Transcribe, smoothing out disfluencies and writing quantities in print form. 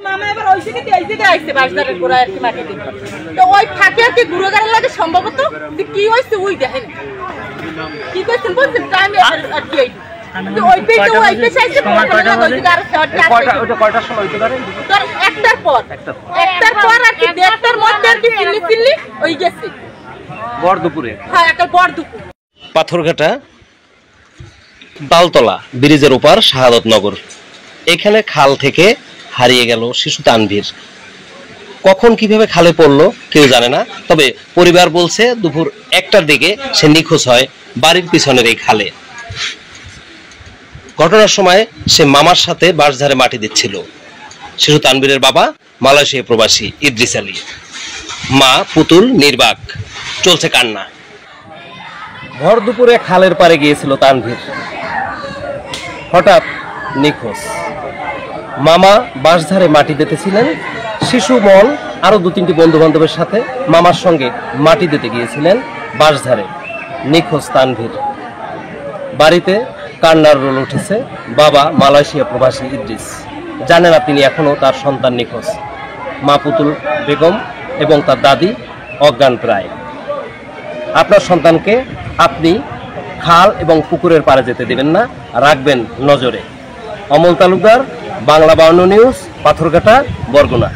মামা এবার ওই থেকে আইছে বাসদারের গোড়া আর কি মাটি দিতে। তো ওই ফাঁকে আর কি গুড়োগাড়া লাগে সম্ভবত কি হয়েছে ওই দেখেন কি করছেন বলছেন টাইম আর কি ওই পেটে ওই পেশে আইছে কয়টার সময় হইতে পারে তোর একটার পর আর কি দেড়টার মধ্যে আর কি চিল্লি ওই গেছে বড় দুপুরে। হ্যাঁ একটা বড় দুপুর। পাথরঘাটা তালতলা ব্রিজের ওপার শাহাদতনগর, এখানে খাল থেকে হারিয়ে গেল শিশু তানভীর। কখন কিভাবে খালে পড়লো কেউ জানে না, তবে পরিবার বলছে দুপুর 1টার দিকে সে নিখোঁজ হয় বাড়ির পিছনের এই খালে। ঘটনার সময় সে মামার সাথে বাঁশঝাড়ে মাটি দিচ্ছিল। শিশু তানভীরের বাবা মালয়েশিয়া প্রবাসী ইদ্রিস আলী, মা পুতুল নির্বাক, চলছে কান্না। ভর দুপুরে খালের পাড়ে গিয়েছিল তানভীর, হঠাৎ নিখোঁজ। মামা বাঁশঝাড়ে মাটি দিতেছিলেন, শিশু মন আরো 2-3টি বন্ধু বান্ধবের সাথে মামার সঙ্গে মাটি দিতে গিয়েছিলেন বাঁশঝাড়ে। নিখোঁজ তানভীর। বাড়িতে কান্নার রোল উঠেছে বাবা মালয়েশিয়া প্রবাসী ইদ্রিস। জানেন না তিনি এখনো তার সন্তান নিখোঁজ। মা পুতুল বেগম এবং তার দাদি অজ্ঞান প্রায়। আপনার সন্তানকে আপনি খাল এবং পুকুরের পাড়ে যেতে দেবেন না, রাখবেন নজরে। অমল তালুকদার, বাংলা 52 নিউজ, পাথরঘাটা, বরগুনা।